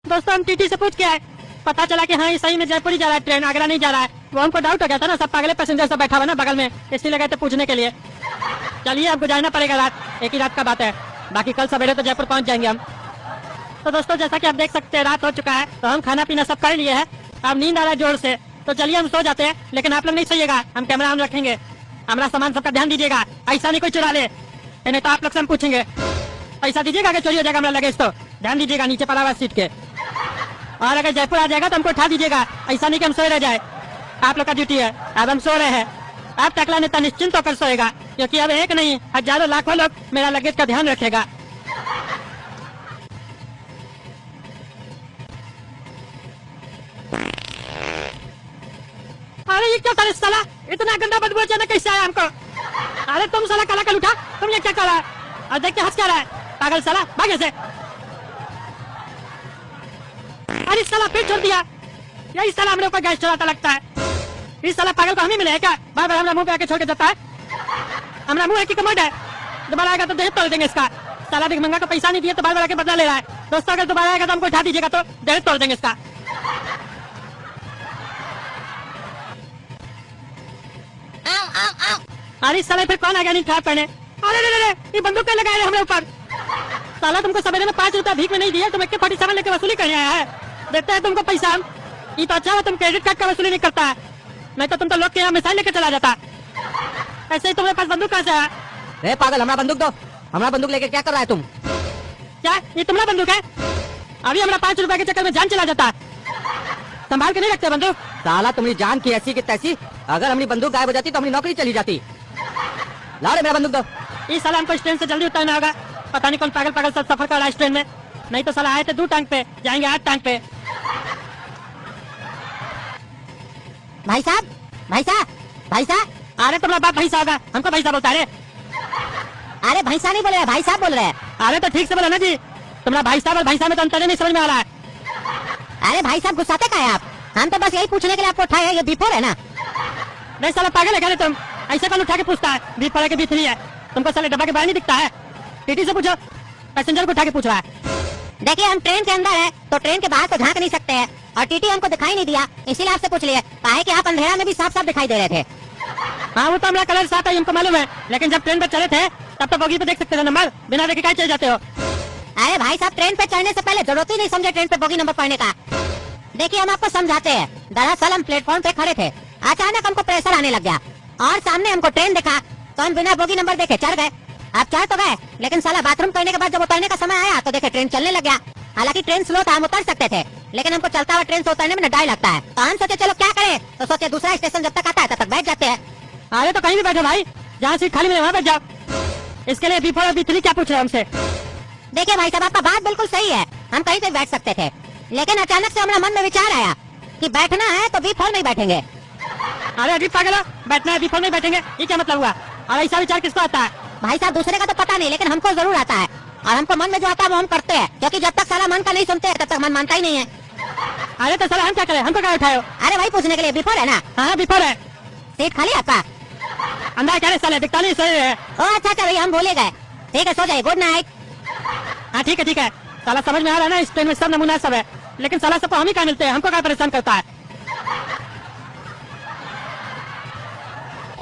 दोस्तों हम टीटी से पूछ के आए, पता चला कि हाँ ये सही में जयपुर ही जा रहा है ट्रेन, आगरा नहीं जा रहा है। वो हमको डाउट हो गया था ना, सब पागले पैसेंजर सब बैठा हुआ ना बगल में, इसलिए गए थे पूछने के लिए। चलिए हमको जाना पड़ेगा, रात एक ही रात का बात है, बाकी कल सवेरे तो जयपुर पहुंच जाएंगे हम। तो दोस्तों जैसा कि आप देख सकते हैं रात हो चुका है, तो हम खाना पीना सब कर लिए है, अब नींद आ रहा है जोर से, तो चलिए हम सो जाते हैं। लेकिन आप लोग नहीं सोइएगा, हम कैमरा ऑन रखेंगे, हमारा सामान सबका ध्यान दीजिएगा, ऐसा नहीं कोई चुरा ले, नहीं तो आप लोग से हम पूछेंगे। पैसा दीजिएगा कि चोरी हो जाएगा हमारा लगेज, तो ध्यान दीजिएगा नीचे पड़ा हुआ सीट के। और अगर जयपुर आ जाएगा तो हमको उठा दीजिएगा, ऐसा नहीं कि हम सोए रह जाए, आप लोग का ड्यूटी है। अब हम सो रहे हैं, अब टकला नेता निश्चिंत होकर सोएगा, क्योंकि अब एक नहीं हजारों लाखों लोग मेरा लगेज का ध्यान रखेगा। अरे ये क्या करे साला, इतना गंदा बदबू अचानक कैसे आया हमको? अरे तुम साला काला कल उठा, तुम ये क्या कर रहा है? और देख के हंस क्या रहा है पागल साला, भाग से। अरे साला फिर छोड़ दिया, यही साला हम लोग का गैस चलाता लगता है। इस साला पागल को हम ही मिले क्या? बार बार हमारा मुंह पे आके छोड़ के जाता है। हमारा मुंह है कि कमोड है, दोबारा आएगा तो देह तोड़ देंगे इसका। साला भिखमंगा को पैसा नहीं दिया तो बार बार आके बदला ले रहा है। दोस्तों अगर दोबारा आएगा तो हमको उठा दीजिएगा, तो देह तोड़ देंगे इसका। अरे साले फिर कौन आ गया नहीं था पहने? अरे ये बंदूक क्या लगाए हमारे ऊपर? साला तुमको सवेरे में 5 रुपया भीख में नहीं दिया, तुम AK-47 लेके वसूली करने आया है। देते हैं तुमको पैसा हम, ये तो अच्छा है तुम क्रेडिट कार्ड का वसूली नहीं करता है, नहीं तो तुम तो लोग के यहाँ मिसाइल लेके चला जाता। ऐसे ही तुम्हारे पास बंदूक कहाँ से आया? रे पागल, हमारा बंदूक दो। हमारा बंदूक लेके क्या कर रहा है तुम? क्या ये तुम्हारा बंदूक है? अभी हमारा 5 रुपया के चक्कर में जान चला जाता है, संभाल के नहीं रखते बंदूक। साला तुम्हारी जान की ऐसी की तैसी, अगर हमारी बंदूक गायब हो जाती तो हमारी नौकरी चली जाती। ला रे मेरा बंदूक दो। इस साला हमको ट्रेन से जल्दी उतरना होगा, पता नहीं कौन पागल पागल सब सफर कर रहा है इस ट्रेन में, नहीं तो साला आए थे 2 टांग पे, जाएंगे 8 टांग पे। भाई साहब, भाई साहब, भाई साहब। अरे तुम्हारा बाप भैंसा होगा, हमको भैंसा बोलता है। अरे भैंसा नहीं बोल रहे, भाई साहब बोल रहे हैं। अरे तो ठीक से बोलो ना जी, तुम्हारा भाई साहब और भैंसा में तो अंतर नहीं समझ में आ रहा है। अरे भाई साहब गुस्साते क्या है आप? हम तो बस यही पूछने के लिए आपको उठाए हैं, ये B4 है ना? नहीं साला पागल है क्या तुम? ऐसे कौन उठा के पूछता है B4 है कि B3 है? तुमको साले डब्बा के बाहर नहीं दिखता है? टीटी से पूछो, पैसेंजर को उठा के पूछ रहा है। देखिए हम ट्रेन के अंदर है तो ट्रेन के बाहर तो झांक नहीं सकते हैं, और टीटी हमको दिखाई नहीं दिया, इसीलिए आपसे पूछ लिया। काहे कि आप अंधेरा में भी साफ साफ दिखाई दे रहे थे। हाँ वो तो हमारा कलर साफ है, हमको मालूम है, लेकिन जब ट्रेन पर चले थे तब तो बोगी पे देख सकते थे नंबर, बिना देखे क्या चले जाते हो? अरे भाई साहब, ट्रेन पे चढ़ने से पहले जरूरत ही नहीं समझे ट्रेन पे बोगी नंबर पढ़ने का। देखिए हम आपको समझाते हैं, दरअसल हम प्लेटफॉर्म पे खड़े थे, अचानक हमको प्रेशर आने लग गया और सामने हमको ट्रेन दिखा, तो हम बिना बोगी नंबर देखे चढ़ गए। अब चढ़ तो गए, लेकिन साला बाथरूम करने के बाद जब उतरने का समय आया तो देखे ट्रेन चलने लग गया। हालांकि ट्रेन स्लो था, हम उतर सकते थे, लेकिन हमको चलता हुआ ट्रेन से उतरने में न डर लगता है, तो हम सोचे चलो क्या करें, तो सोचे दूसरा स्टेशन जब तक आता है तब तक बैठ जाते हैं। अरे तो कहीं भी बैठो भाई, जहाँ सीट खाली मिले वहाँ बैठ जाओ। इसके लिए B4 और B3 क्या पूछ रहे हैं हमसे? देखिए भाई साहब आपका बात बिल्कुल सही है, हम कहीं पे बैठ सकते थे, लेकिन अचानक से हमारे मन में विचार आया कि बैठना है तो B4 में ही बैठेंगे। अरे अजीब पागल हो, बैठना है B4 में बैठेंगे, ये क्या मतलब हुआ? और ऐसा विचार किसको आता है? भाई साहब दूसरे का तो पता नहीं, लेकिन हमको जरूर आता है, और हमको मन में जो आता है वो हम करते हैं, क्योंकि जब तक साला मन का नहीं सुनते तब तक मन मानता ही नहीं है। अरे तो साला हम क्या करें, हमको क्या उठाए हो? अरे भाई पूछने के लिए B4 है ना? हाँ B4 है। सीट खाली आपका? अंदर क्या साले दिखता नहीं, सही है। ओ अच्छा अच्छा भैया हम भूले गए, ठीक है सो जाइए, गुड नाइट। हाँ ठीक है ठीक है, साला समझ में आ रहा है ना, इस ट्रेन में सब नमूना सब है, लेकिन साला सबको हम ही क्या मिलते हैं, हमको क्या परेशान करता है?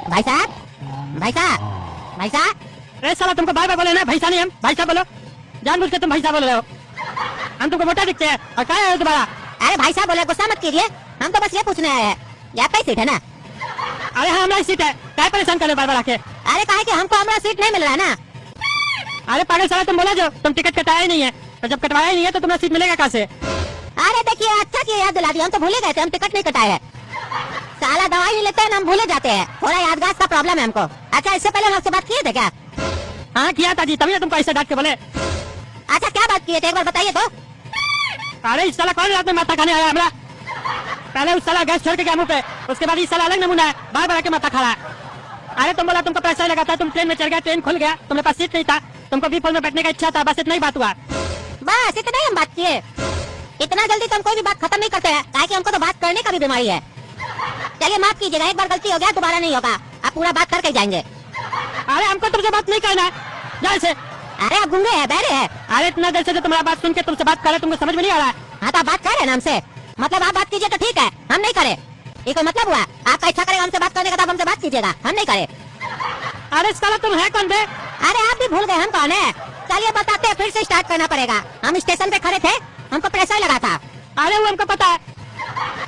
भाई साहब, भाई साहब, भाई साहब। अरे साला तुमको बार बार बोले ना भैंसा नहीं, हम भाई साहब बोलो, जानबूझ के तुम भैंसा बोल रहे हो, हम तुमको मोटा दिखते हैं और क्या है दोबारा? अरे भाई साहब बोले, गुस्सा मत कीजिए, हम तो बस ये पूछने आए हैं, ये आपका ही सीट है ना? अरे हाँ हमारी सीट है, क्या परेशान कर रहे हो बार बार आके? अरे कहा कि हमको हमारा सीट नहीं मिल रहा है ना। अरे पागल साला तुम बोला जो तुम टिकट कटाया ही नहीं है, तो जब कटवाया ही नहीं है तो तुम्हारा सीट मिलेगा कहाँ से? अरे देखिए अच्छा किया याद दिला दिया, हम तो भूले गए थे, हम टिकट नहीं कटाए है। साला दवाई नहीं लेते हैं ना, हम भूले जाते हैं, थोड़ा याददाश्त का प्रॉब्लम है हमको। अच्छा इससे पहले हम आपसे बात किए थे क्या? हाँ किया था जी, तभी तुमको ऐसे डांट के बोले। अच्छा क्या बात किए थे, एक बार बताइए तो। अरे इस साला कौन रात में माथा खाने आया हमारा? पहले उस साला गैस छोड़ के गया मुँह पे, उसके बाद इस साला अलग नमूना है, बार बार आके माथा खा रहा है। अरे तुम बोला तुमको पैसा लगा था, तुम ट्रेन में चढ़ गया, ट्रेन खुल गया, तुम्हारे पास सीट नहीं था, तुमको B4 में बैठने का इच्छा था, बस इतना ही बात हुआ। बस इतना ही हम बात किए, इतना जल्दी तो हम कोई भी बात खत्म नहीं करते हैं, ताकि हमको तो बात करने का भी बीमारी है। चलिए माफ कीजिएगा, एक बार गलती हो गया, दोबारा नहीं होगा, आप पूरा बात करके जाएंगे। अरे हमको तुमसे बात नहीं करना है, जाए से। अरे आप गूंगे हैं, बहरे हैं। अरे इतना देर से जो तुम्हारा बात सुन के तुमसे बात कर रहे, तुमको समझ में नहीं आ रहा है? हाँ तो आप बात कर रहे हैं ना हमसे, मतलब आप बात कीजिए तो ठीक है, हम नहीं करे। ये कोई मतलब हुआ? आपका इच्छा करेगा हमसे बात करने का तो आप हमसे बात कीजिएगा, हम नहीं करे। अरे साला तुम है कौन बे? अरे आप भी भूल गए हम कौन है? चलिए बताते हैं, फिर से स्टार्ट करना पड़ेगा। हम स्टेशन पे खड़े थे, हमको प्रेशर लगा था। अरे वो हमको पता है।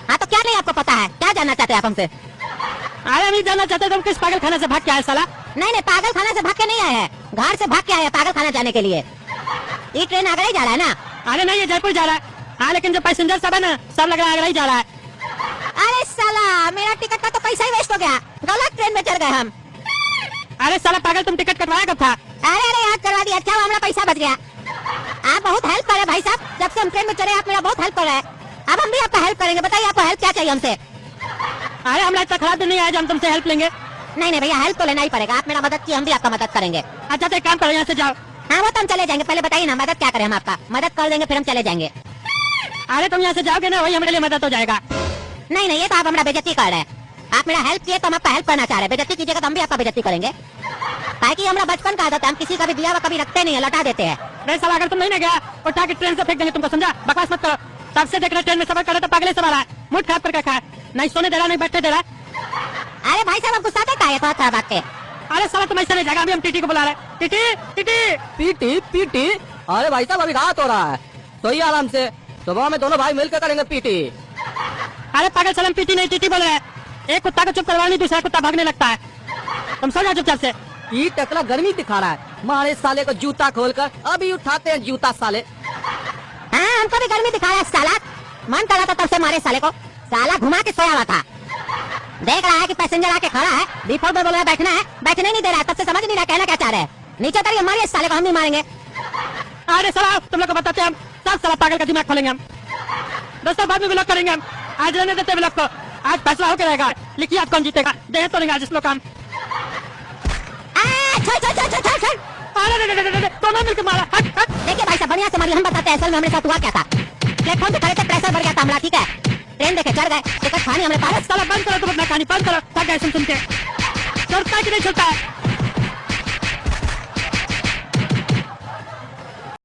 हाँ तो क्या नहीं आपको पता है? क्या जानना चाहते हैं आप हमसे? अरे नहीं जानना चाहते तुम किस पागल खाने से भाग के आए साला? नहीं पागल खाना से भाग के नहीं आए हैं, घर से भाग के आए हैं पागल खाना जाने के लिए। ये ट्रेन आगरा ही जा रहा है ना? अरे नहीं ये जयपुर जा रहा है। हाँ लेकिन जो पैसेंजर सब है ना सब लग रहा है आगरा ही जा रहा है। अरे साला मेरा टिकट का तो पैसा ही वेस्ट हो गया, गलत ट्रेन में चढ़ गए हम। अरे साला पागल तुम टिकट कटवाया कब था? अरे याद करवा दिया, अच्छा हमारा पैसा बच गया। आप बहुत हेल्प कर रहे हैं भाई साहब, जब से हम ट्रेन में चढ़े आप मेरा बहुत हेल्प कर रहे हैं। अब हम भी आपका हेल्प करेंगे, बताइए आपको हेल्प क्या चाहिए हमसे? अरे हम इतना खराब दिन नहीं आया जो हम तुमसे हेल्प लेंगे। नहीं भैया हेल्प तो लेना ही पड़ेगा, आप मेरा मदद किए हम भी आपका मदद करेंगे। अच्छा तो एक काम करो यहाँ से जाओ। हाँ वो तो हम चले जाएंगे, पहले बताइए ना मदद क्या करें हम आपका? मदद कर देंगे फिर हम चले जाएंगे। अरे तुम यहाँ से जाओगे ना वही हमारे लिए मदद हो जाएगा। नहीं ये तो आप हमारा बेइज्जती कर रहे हैं। आप मेरा हेल्प किए तो हम आपका हेल्प करना चाह रहे हैं, बेइज्जती कीजिएगा तो हम भी आपका बेइज्जती करेंगे। ताकि हमारा बचपन का आदत है, हम किसी का भी दिया हुआ कभी रखते नहीं है, लौटा देते हैं। अरे साला अगर तुम नहीं ना गया उठा के ट्रेन से फेंक देंगे तुमको, समझा? बकवास मत करो। तब से देख रहे ट्रेन में सफर करे तो पागले से वाला है, मूड खराब करके खाए, नहीं सोने दे रहा नहीं बैठने दे रहा। अरे भाई साहब गुस्सा देता है थोड़ा बात के। अरे साला तुम ऐसा नहीं जाएगा, अभी हम टीटी को बुला रहे हैं। TT TT PT PT. अरे भाई साहब अभी रात हो रहा है, सोइए आराम से, सुबह में दोनों भाई मिलकर करेंगे पीटी। अरे पागल साला हम पीटी नहीं टीटी बोल रहे हैं। एक कुत्ता को चुप करवा नहीं दूसरा कुत्ता भागने लगता है। तुम सो जाओ चुपचाप से। ये टकला गर्मी दिखा रहा है, मारे साले को जूता खोलकर अभी उठाते हैं जूता साले। हाँ हमको भी गर्मी दिखाया साला, मन कर रहा था तब से मारे साले को, साला घुमा के सोया हुआ था। देख रहा है कि पैसेंजर आके खड़ा है, डिफॉल्ट में बोल रहा है बैठना है, बैठने नहीं दे रहा है, तब से समझ नहीं रहा कहना क्या चाह रहे हैं। नीचे उतरिए, मारिए साले को, हम भी मारेंगे। अरे साला तुम लोग को बताते हैं हम, सब साला पागल का दिमाग खोलेंगे हम। दोस्तों बाद में ब्लॉक करेंगे हम, आज रहने देते ब्लॉक को, आज फैसला होकर रहेगा। लिखिए आप कौन जीतेगा, दे तो नहीं आज इस लोग काम। दोनों मिलकर मारा। देखिए भाई साहब बढ़िया से मारिए, हम बताते हैं असल में हमारे साथ हुआ क्या था। प्लेटफॉर्म पे खड़े थे, प्रेशर बढ़ गया था हमारा, ठीक है? ट्रेन देखे चढ़ गए, टिकट खानी हमने पास। साला बंद करो तुम अपना कहानी, बंद करो, थक गए सुन के। छोड़ता है कि नहीं छोड़ता है?